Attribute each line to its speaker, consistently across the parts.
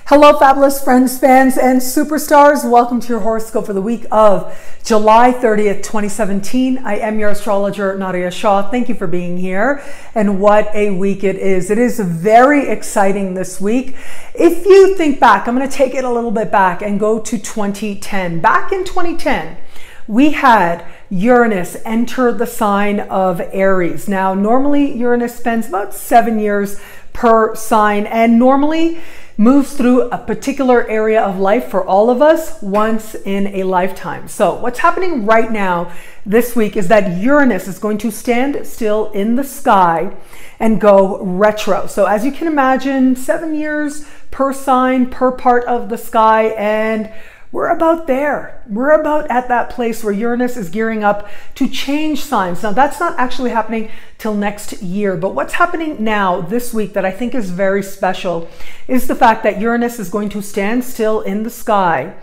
Speaker 1: Hello, fabulous friends, fans, and superstars. Welcome to your horoscope for the week of July 30th, 2017. I am your astrologer, Nadiya Shah. Thank you for being here. And what a week it is. It is very exciting this week. If you think back, I'm going to take it a little bit back and go to 2010. Back in 2010, we had Uranus enter the sign of Aries. Now, normally Uranus spends about 7 years per sign and normally moves through a particular area of life for all of us once in a lifetime. So what's happening right now this week is that Uranus is going to stand still in the sky and go retro. So as you can imagine, 7 years per sign, per part of the sky, and we're about there. We're about at that place where Uranus is gearing up to change signs. Now, that's not actually happening till next year, but what's happening now this week that I think is very special is the fact that Uranus is going to stand still in the sky,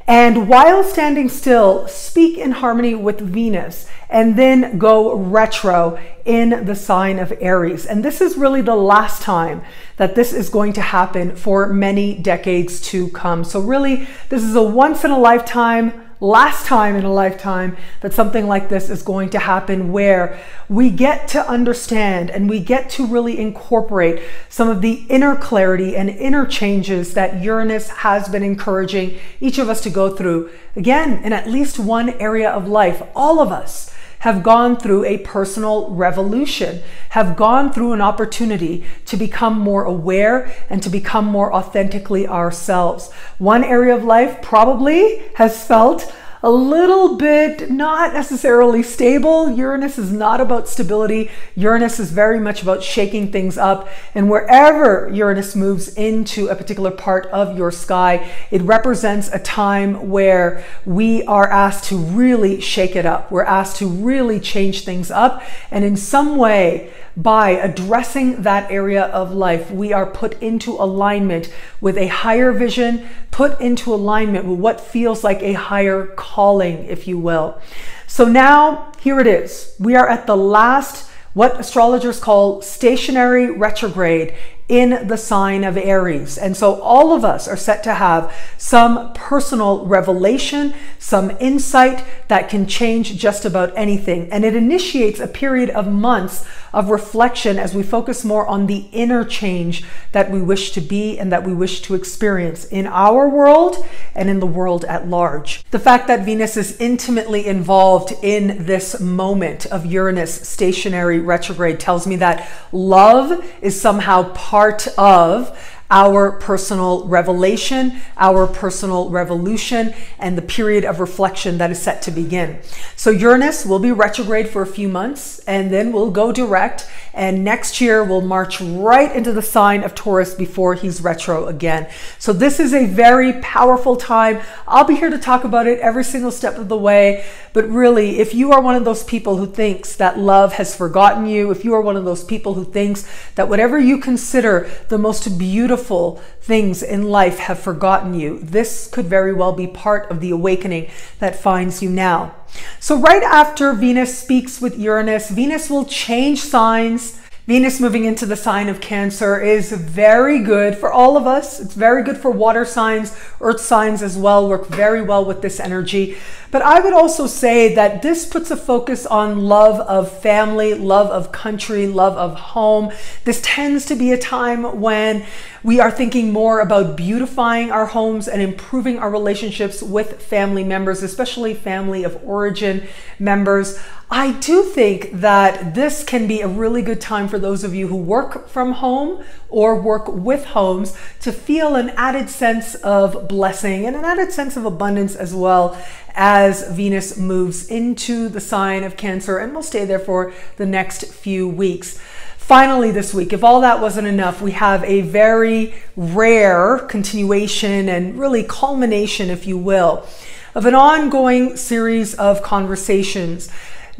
Speaker 1: and while standing still, speak in harmony with Venus and then go retro in the sign of Aries. And this is really the last time that this is going to happen for many decades to come. So really, this is a once in a lifetime, last time in a lifetime that something like this is going to happen, where we get to understand and we get to really incorporate some of the inner clarity and inner changes that Uranus has been encouraging each of us to go through. Again, in at least one area of life, all of us have gone through a personal revolution, have gone through an opportunity to become more aware and to become more authentically ourselves. One area of life probably has felt a little bit not necessarily stable. Uranus is not about stability. Uranus is very much about shaking things up. And wherever Uranus moves into a particular part of your sky, it represents a time where we are asked to really shake it up. We're asked to really change things up. And in some way, by addressing that area of life, we are put into alignment with a higher vision, put into alignment with what feels like a higher calling, if you will. So now, here it is. We are at the last, what astrologers call stationary retrograde in the sign of Aries. And so all of us are set to have some personal revelation, some insight that can change just about anything. And it initiates a period of months of reflection as we focus more on the inner change that we wish to be and that we wish to experience in our world and in the world at large. The fact that Venus is intimately involved in this moment of Uranus stationary retrograde tells me that love is somehow part of our personal revelation, our personal revolution, and the period of reflection that is set to begin. So Uranus will be retrograde for a few months and then we'll go direct. And next year we'll march right into the sign of Taurus before he's retro again. So this is a very powerful time. I'll be here to talk about it every single step of the way. But really, if you are one of those people who thinks that love has forgotten you, if you are one of those people who thinks that whatever you consider the most beautiful things in life have forgotten you, this could very well be part of the awakening that finds you now. So right after Venus speaks with Uranus, Venus will change signs. Venus moving into the sign of Cancer is very good for all of us. It's very good for water signs, earth signs as well, work very well with this energy. But I would also say that this puts a focus on love of family, love of country, love of home. This tends to be a time when we are thinking more about beautifying our homes and improving our relationships with family members, especially family of origin members. I do think that this can be a really good time for those of you who work from home or work with homes to feel an added sense of blessing and an added sense of abundance as well as Venus moves into the sign of Cancer and will stay there for the next few weeks. Finally, this week, if all that wasn't enough, we have a very rare continuation and really culmination, if you will, of an ongoing series of conversations.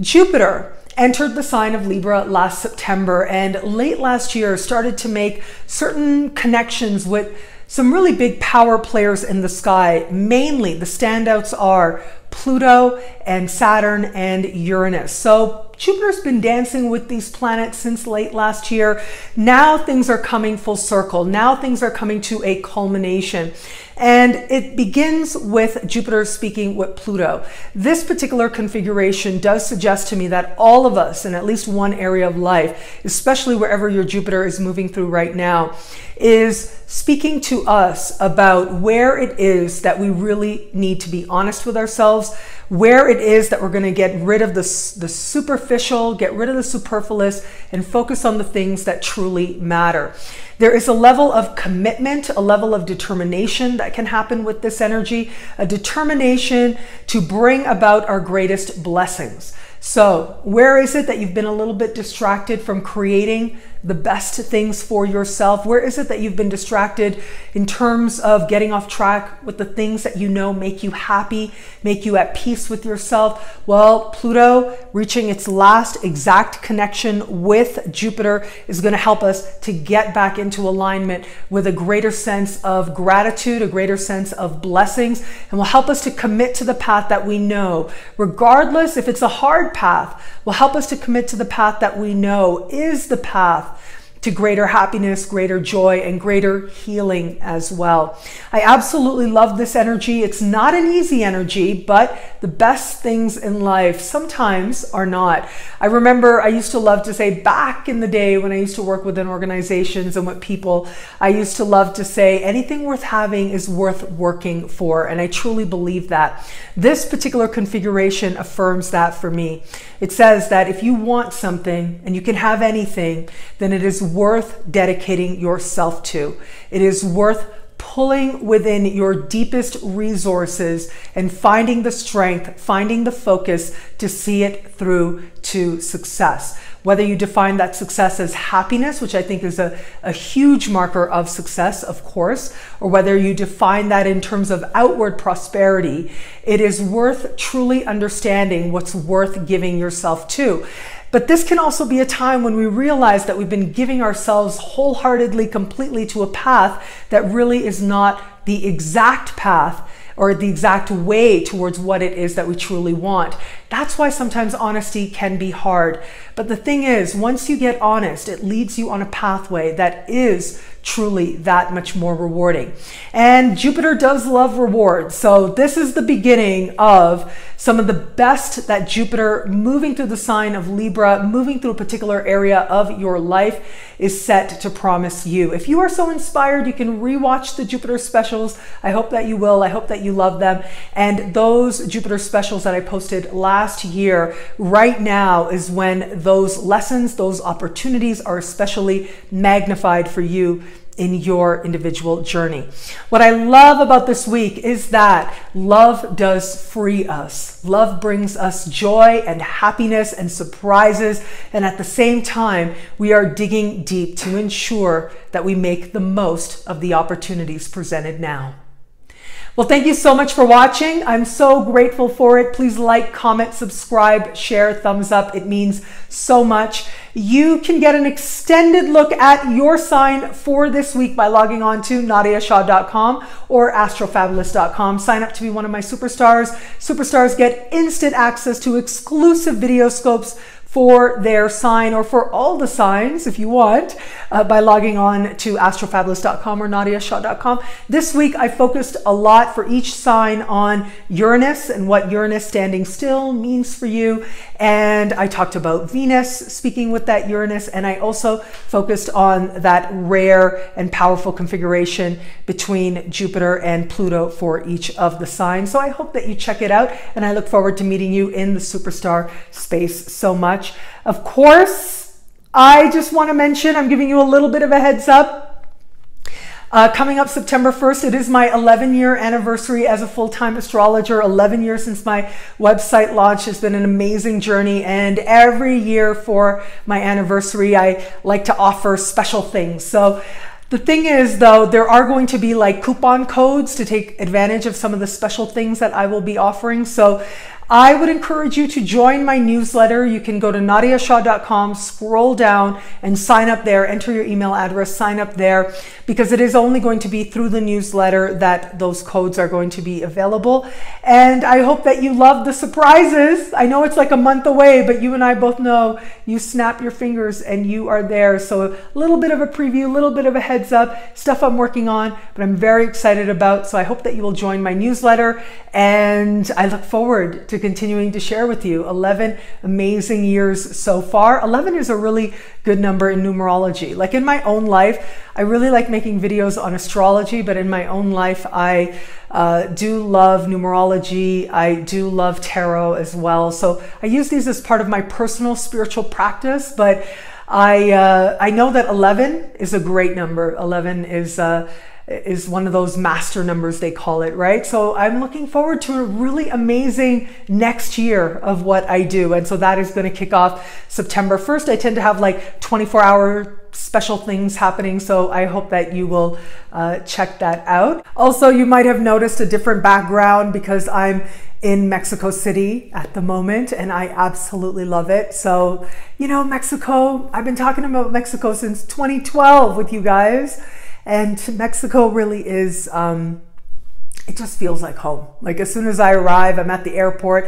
Speaker 1: Jupiter entered the sign of Libra last September and late last year started to make certain connections with some really big power players in the sky. Mainly the standouts are Pluto and Saturn and Uranus. So Jupiter's been dancing with these planets since late last year. Now things are coming full circle. Now things are coming to a culmination. And it begins with Jupiter speaking with Pluto. This particular configuration does suggest to me that all of us in at least one area of life, especially wherever your Jupiter is moving through right now, is speaking to us about where it is that we really need to be honest with ourselves, where it is that we're going to get rid of the superficial, get rid of the superfluous, and focus on the things that truly matter. There is a level of commitment, a level of determination that can happen with this energy, a determination to bring about our greatest blessings. So where is it that you've been a little bit distracted from creating the best things for yourself? Where is it that you've been distracted in terms of getting off track with the things that you know make you happy, make you at peace with yourself? Well, Pluto reaching its last exact connection with Jupiter is going to help us to get back into alignment with a greater sense of gratitude, a greater sense of blessings, and will help us to commit to the path that we know, regardless if it's a hard path, will help us to commit to the path that we know is the path to greater happiness, greater joy, and greater healing as well. I absolutely love this energy. It's not an easy energy, but the best things in life sometimes are not. I remember I used to love to say back in the day when I used to work within organizations and with people, I used to love to say anything worth having is worth working for. And I truly believe that. This particular configuration affirms that for me. It says that if you want something and you can have anything, then it is worth dedicating yourself to. It is worth pulling within your deepest resources and finding the strength, finding the focus to see it through to success. Whether you define that success as happiness, which I think is a huge marker of success, of course, or whether you define that in terms of outward prosperity, it is worth truly understanding what's worth giving yourself to. But this can also be a time when we realize that we've been giving ourselves wholeheartedly, completely to a path that really is not the exact path or the exact way towards what it is that we truly want. That's why sometimes honesty can be hard. But the thing is, once you get honest, it leads you on a pathway that is truly that much more rewarding. And Jupiter does love rewards. So this is the beginning of some of the best that Jupiter moving through the sign of Libra, moving through a particular area of your life is set to promise you. If you are so inspired, you can rewatch the Jupiter specials. I hope that you will. I hope that you love them. And those Jupiter specials that I posted last year, right now is when those lessons, those opportunities are especially magnified for you in your individual journey. What I love about this week is that love does free us. Love brings us joy and happiness and surprises. And at the same time, we are digging deep to ensure that we make the most of the opportunities presented now. Well, thank you so much for watching. I'm so grateful for it. Please like, comment, subscribe, share, thumbs up. It means so much. You can get an extended look at your sign for this week by logging on to nadiyashah.com or astrofabulous.com. Sign up to be one of my superstars. Superstars get instant access to exclusive video scopes for their sign or for all the signs if you want by logging on to astrofabulous.com or nadiyashah.com. This week I focused a lot for each sign on Uranus and what Uranus standing still means for you. And I talked about Venus speaking with that Uranus, and I also focused on that rare and powerful configuration between Jupiter and Pluto for each of the signs. So I hope that you check it out, and I look forward to meeting you in the superstar space so much. Of course, I just want to mention, I'm giving you a little bit of a heads up. Coming up September 1st, it is my 11-year anniversary as a full-time astrologer. 11 years since my website launch. Has been an amazing journey, and every year for my anniversary, I like to offer special things. So the thing is, though, there are going to be like coupon codes to take advantage of some of the special things that I will be offering. So I would encourage you to join my newsletter. You can go to nadiyashah.com, scroll down and sign up there, enter your email address, sign up there, because it is only going to be through the newsletter that those codes are going to be available. And I hope that you love the surprises. I know it's like a month away, but you and I both know you snap your fingers and you are there. So a little bit of a preview, a little bit of a heads up, stuff I'm working on, but I'm very excited about. So I hope that you will join my newsletter, and I look forward to continuing to share with you 11 amazing years so far. 11 is a really good number in numerology. Like in my own life, I really like making videos on astrology, but in my own life, I do love numerology. I do love tarot as well. So I use these as part of my personal spiritual practice, but I know that 11 is a great number. 11 is one of those master numbers, they call it, right? So I'm looking forward to a really amazing next year of what I do. And so that is going to kick off September 1st. I tend to have like 24-hour special things happening. So I hope that you will check that out. Also, you might have noticed a different background because I'm in Mexico City at the moment, and I absolutely love it. So, you know, Mexico, I've been talking about Mexico since 2012 with you guys. And Mexico really is, it just feels like home. Like as soon as I arrive, I'm at the airport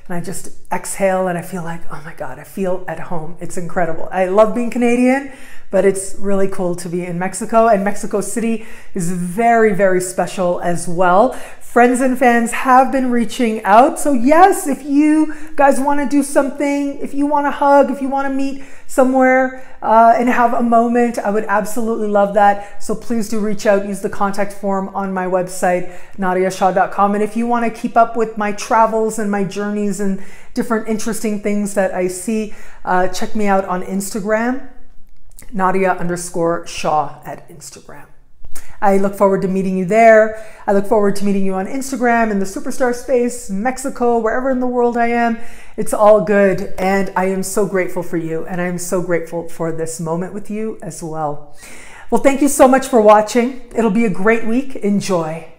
Speaker 1: and I just exhale and I feel like, oh my God, I feel at home. It's incredible. I love being Canadian, but it's really cool to be in Mexico, and Mexico City is very, very special as well. Friends and fans have been reaching out. So yes, if you guys want to do something, if you want to hug, if you want to meet somewhere and have a moment, I would absolutely love that. So please do reach out, use the contact form on my website, nadiyashah.com. And if you want to keep up with my travels and my journeys and different interesting things that I see, check me out on Instagram, Nadiya_Shah at Instagram. I look forward to meeting you there. I look forward to meeting you on Instagram, in the superstar space, Mexico, wherever in the world I am. It's all good. And I am so grateful for you. And I am so grateful for this moment with you as well. Well, thank you so much for watching. It'll be a great week. Enjoy.